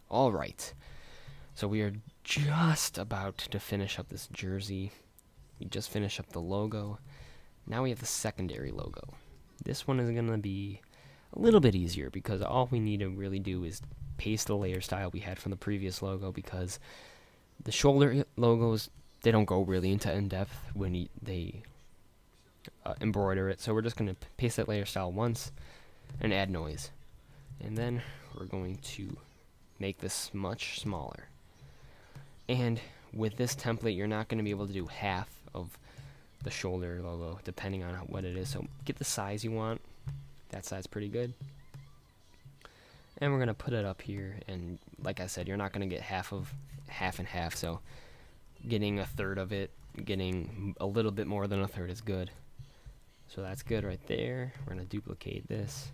All right. So we are just about to finish up this jersey. We just finished up the logo. Now we have the secondary logo. This one is going to be a little bit easier because all we need to really do is paste the layer style we had from the previous logo, because the shoulder logos, they don't go really into in-depth when they embroider it. So we're just going to paste that layer style once and add noise. And then we're going to make this much smaller. And with this template, you're not going to be able to do half of the shoulder logo depending on what it is. So get the size you want. That size pretty good. And we're going to put it up here. And like I said, you're not going to get half and half. So getting a third of it, getting a little bit more than a third is good. So that's good right there. We're going to duplicate this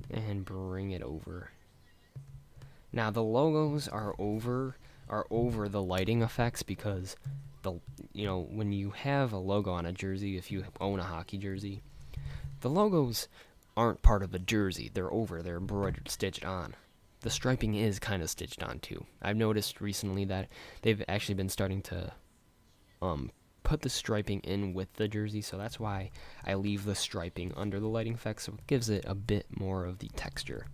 and bring it over. Now the logos are over the lighting effects, because when you have a logo on a jersey, if you own a hockey jersey, the logos aren't part of the jersey. They're embroidered, stitched on. The striping is kind of stitched on too. I've noticed recently that they've actually been starting to put the striping in with the jersey, so that's why I leave the striping under the lighting effects, so it gives it a bit more of the texture.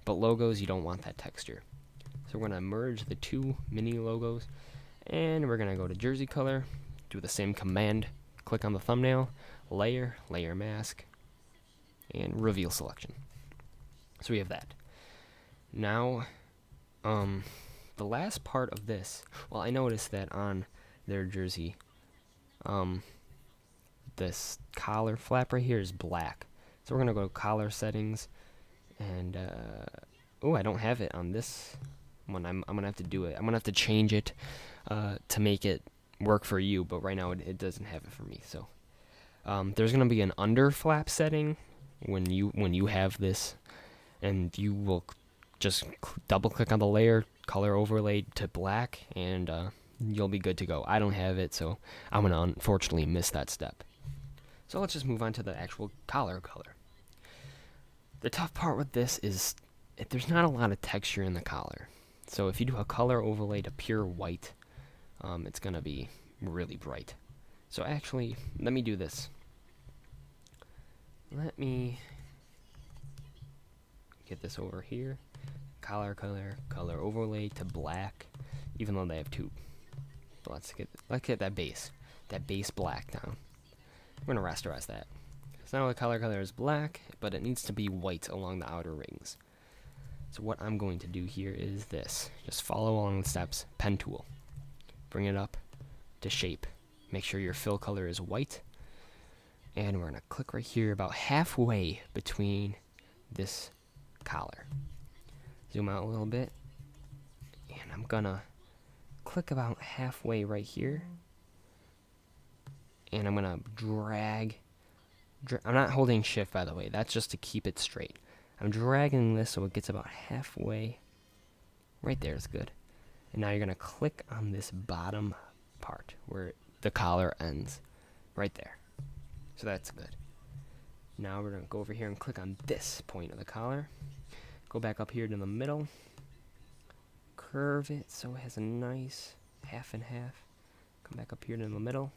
But logos, you don't want that texture. So we're going to merge the two mini logos, and we're going to go to jersey color, do the same command, click on the thumbnail, layer mask, and reveal selection. So we have that. Now, the last part of this, well, I noticed that on their jersey, this collar flap right here is black. So we're going to go to collar settings, and, I don't have it on this one. I'm going to have to do it. I'm going to have to change it to make it work for you, but right now it doesn't have it for me. So there's going to be an under flap setting when you have this, and you will just double click on the layer, color overlay to black, and you'll be good to go. I don't have it, so I'm going to unfortunately miss that step. So let's just move on to the actual collar color. The tough part with this is there's not a lot of texture in the collar. So if you do a color overlay to pure white, it's going to be really bright. So actually, let me do this. Let me get this over here. Color overlay to black, even though they have two. But let's get that base black down. We're going to rasterize that. So now the color is black, but it needs to be white along the outer rings. So what I'm going to do here is this. Just follow along the steps. Pen tool. Bring it up to shape. Make sure your fill color is white. And we're going to click right here about halfway between this collar. Zoom out a little bit. And I'm going to click about halfway right here. And I'm going to drag. I'm not holding shift, by the way. That's just to keep it straight. I'm dragging this so it gets about halfway. Right there is good. And now you're going to click on this bottom part where the collar ends. Right there. So that's good. Now we're going to go over here and click on this point of the collar. Go back up here to the middle. Curve it so it has a nice half and half. Come back up here to the middle.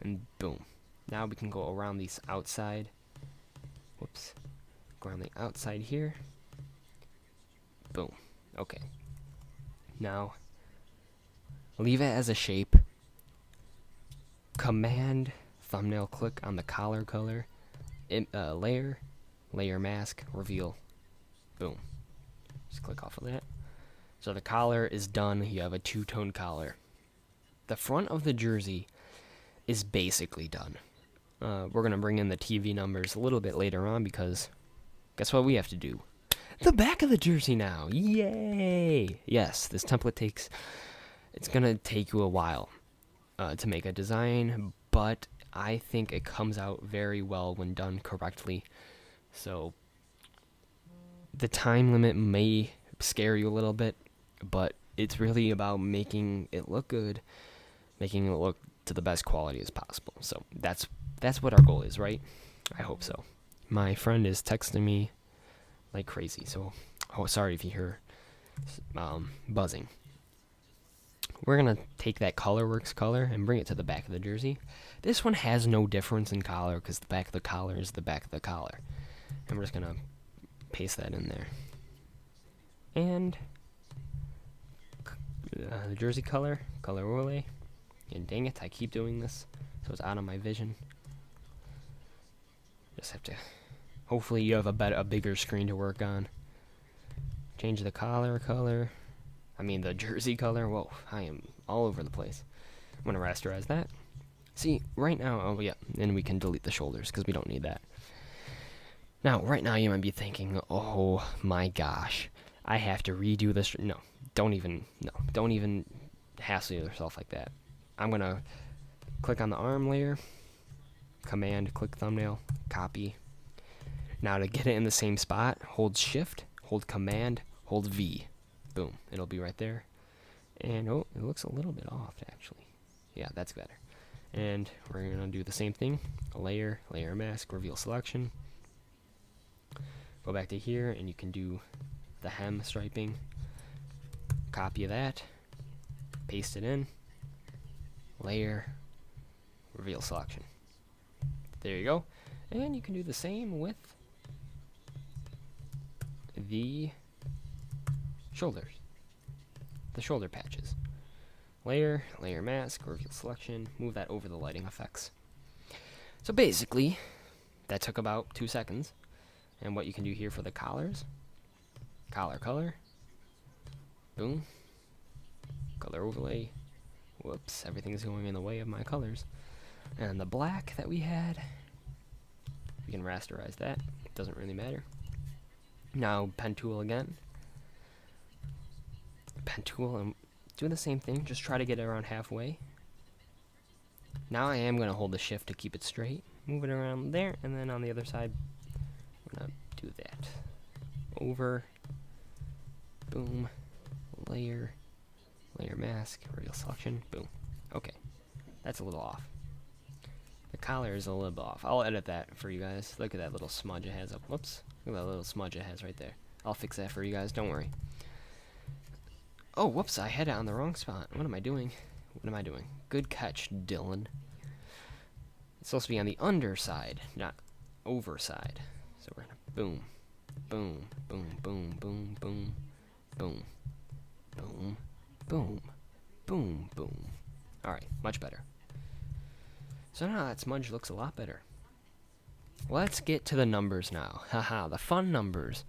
And boom. Now we can go around these outside. Whoops. Go around the outside here. Boom. Okay. Now, leave it as a shape. Command thumbnail click on the collar color. Layer mask, reveal. Boom. Just click off of that. So the collar is done. You have a two-tone collar. The front of the jersey is basically done. We're going to bring in the TV numbers a little bit later on, because guess what we have to do? The back of the jersey now. Yay! Yes, this template it's going to take you a while to make a design, but I think it comes out very well when done correctly. So the time limit may scare you a little bit, but it's really about making it look good, making it look to the best quality as possible. So that's what our goal is, right? I hope so. My friend is texting me like crazy, so sorry if you hear buzzing. We're going to take that Colorworks color and bring it to the back of the jersey. This one has no difference in collar because the back of the collar is the back of the collar. And we're just going to paste that in there. And the jersey color overlay. And dang it, I keep doing this, so it's out of my vision. Just have to, hopefully you have a bigger screen to work on. Change the collar color. The jersey color. Whoa, I am all over the place. I'm going to rasterize that. See, right now, oh yeah, and we can delete the shoulders because we don't need that. Now, right now you might be thinking, oh my gosh, I have to redo this. No, don't even hassle yourself like that. I'm going to click on the arm layer, command, click thumbnail, copy. Now to get it in the same spot, hold shift, hold command, hold V. Boom, it'll be right there. And oh, it looks a little bit off actually. Yeah, that's better. And we're going to do the same thing, layer mask, reveal selection. Go back to here and you can do the hem striping. Copy that, paste it in, layer, reveal selection. There you go. And you can do the same with the shoulders, the shoulder patches. Layer mask, reveal selection, move that over the lighting effects. So basically, that took about 2 seconds. And what you can do here for the collars, color, boom, color overlay. Whoops, everything's going in the way of my colors. And the black that we had, we can rasterize that. Doesn't really matter. Now pen tool again. Pen tool and do the same thing. Just try to get it around halfway. Now I am going to hold the shift to keep it straight. Move it around there, and then on the other side, we're going to do that. Over, boom, layer mask, reveal selection, boom. Okay, that's a little off. The collar is a little bit off. I'll edit that for you guys. Look at that little smudge it has up. Whoops, look at that little smudge it has right there. I'll fix that for you guys, don't worry. Oh, whoops, I had it on the wrong spot. What am I doing? Good catch, Dylan. It's supposed to be on the underside, not overside. So we're gonna boom, boom, boom, boom, boom, boom, boom, boom, boom, boom, boom. Alright, much better. So now that smudge looks a lot better. Let's get to the numbers now. Haha, the fun numbers.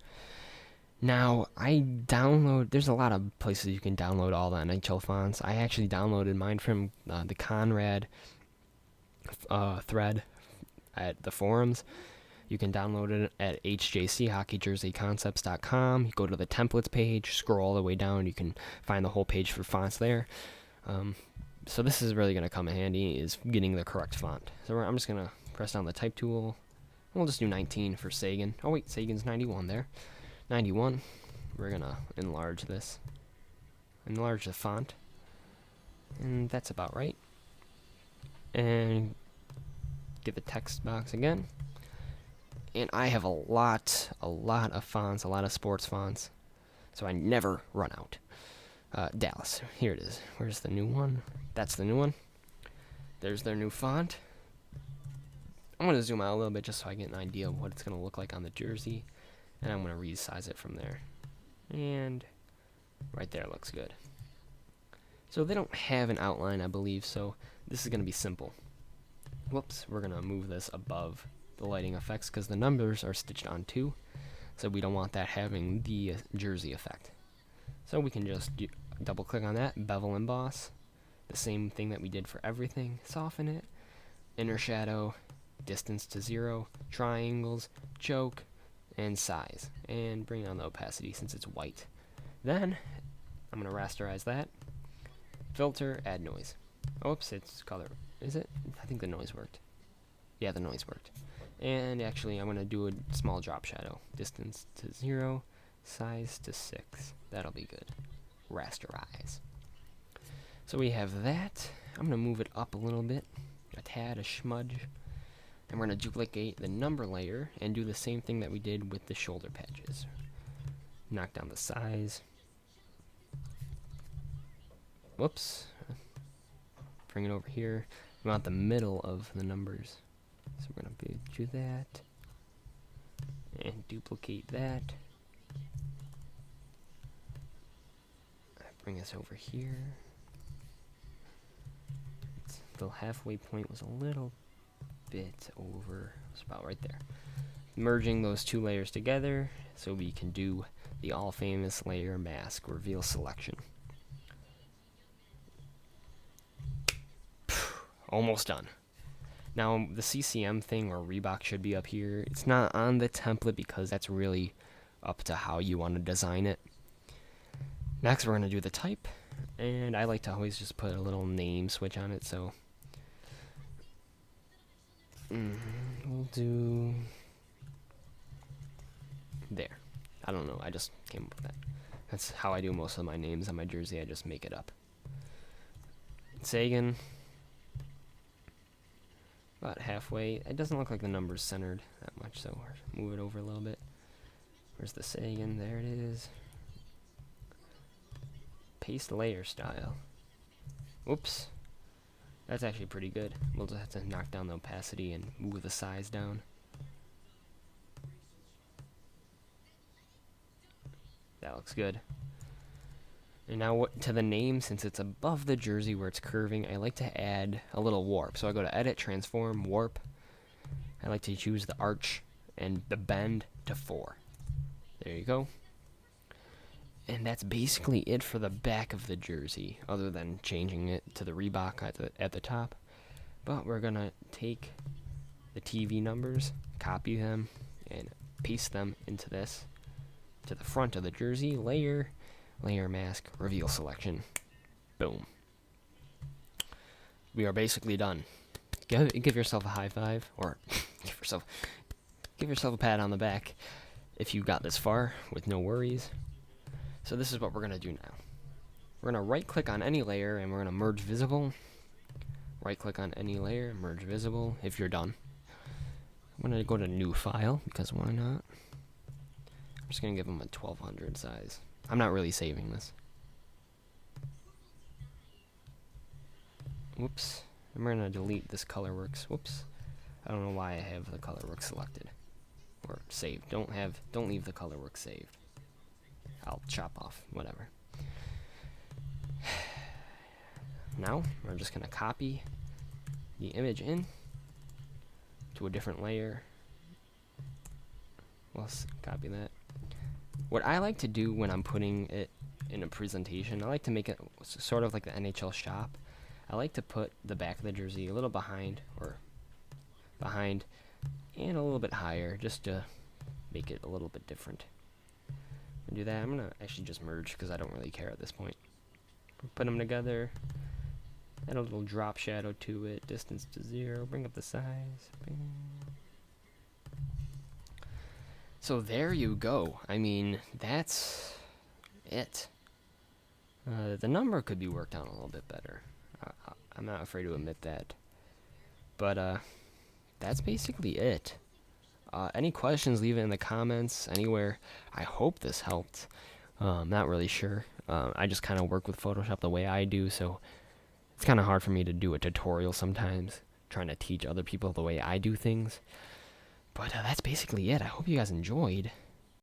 Now, there's a lot of places you can download all the NHL fonts. I actually downloaded mine from the Conrad thread at the forums. You can download it at hjchockeyjerseyconcepts.com. You go to the templates page, scroll all the way down, you can find the whole page for fonts there. So this is really going to come in handy, is getting the correct font. So I'm just going to press down the type tool. We'll just do 19 for Sagan. Oh wait, Sagan's 91 there. 91. We're going to enlarge this. Enlarge the font. And that's about right. And get the text box again. And I have a lot of fonts, a lot of sports fonts. So I never run out. Dallas. Here it is. Where's the new one? That's the new one. There's their new font. I'm going to zoom out a little bit just so I get an idea of what it's going to look like on the jersey. And I'm going to resize it from there. And right there looks good. So they don't have an outline, I believe, so this is going to be simple. Whoops, we're going to move this above the lighting effects because the numbers are stitched on too. So we don't want that having the jersey effect. So we can just double click on that, bevel emboss. The same thing that we did for everything. Soften it, inner shadow, distance to 0, triangles, choke, and size, and bring down the opacity since it's white. Then I'm going to rasterize that, filter, add noise. Oops, it's color. Is it? I think the noise worked. Yeah, the noise worked. And actually I'm going to do a small drop shadow. Distance to 0, size to 6. That'll be good. Rasterize. So we have that. I'm going to move it up a little bit, a tad, a smudge. And we're going to duplicate the number layer and do the same thing that we did with the shoulder patches. Knock down the size, Whoops. Bring it over here. We want the middle of the numbers. So we're going to do that. And duplicate that. Bring this over here. The halfway point was a little bit over. It's about right there. Merging those two layers together so we can do the all-famous layer mask reveal selection. Almost done. Now, the CCM thing or Reebok should be up here. It's not on the template because that's really up to how you want to design it. Next, we're going to do the type. And I like to always just put a little name switch on it, so we'll do there. I don't know, I just came up with that. That's how I do most of my names on my jersey. I just make it up. Sagan, about halfway. It doesn't look like the number's centered that much, so move it over a little bit. Where's the Sagan? There it is. Paste layer style. Whoops. That's actually pretty good. We'll just have to knock down the opacity and move the size down. That looks good. And now to the name, since it's above the jersey where it's curving, I like to add a little warp. So I go to Edit, Transform, Warp. I like to choose the arch and the bend to 4. There you go. And that's basically it for the back of the jersey, other than changing it to the Reebok at the top. But we're going to take the TV numbers, copy them, and paste them into this, to the front of the jersey, layer mask, reveal selection. Boom. We are basically done. Give yourself a high five, or give yourself a pat on the back if you got this far with no worries. So this is what we're going to do now. We're going to right-click on any layer, and we're going to merge visible. Right-click on any layer, merge visible, if you're done. I'm going to go to New File, because why not? I'm just going to give them a 1200 size. I'm not really saving this. Whoops. I'm going to delete this ColorWorks. Whoops. I don't know why I have the ColorWorks selected. Or saved. Don't leave the ColorWorks saved. I'll chop off, whatever. Now, we're just going to copy the image in to a different layer. Let's copy that. What I like to do when I'm putting it in a presentation, I like to make it sort of like the NHL shop. I like to put the back of the jersey a little behind, and a little bit higher, just to make it a little bit different. Do that. I'm gonna actually just merge because I don't really care at this point. Put them together. Add a little drop shadow to it. Distance to 0. Bring up the size. Bing. So there you go. I mean, that's it. The number could be worked on a little bit better. I'm not afraid to admit that. But that's basically it. Any questions, leave it in the comments, anywhere. I hope this helped. I'm not really sure. I just kind of work with Photoshop the way I do, so it's kind of hard for me to do a tutorial sometimes, trying to teach other people the way I do things. But that's basically it. I hope you guys enjoyed.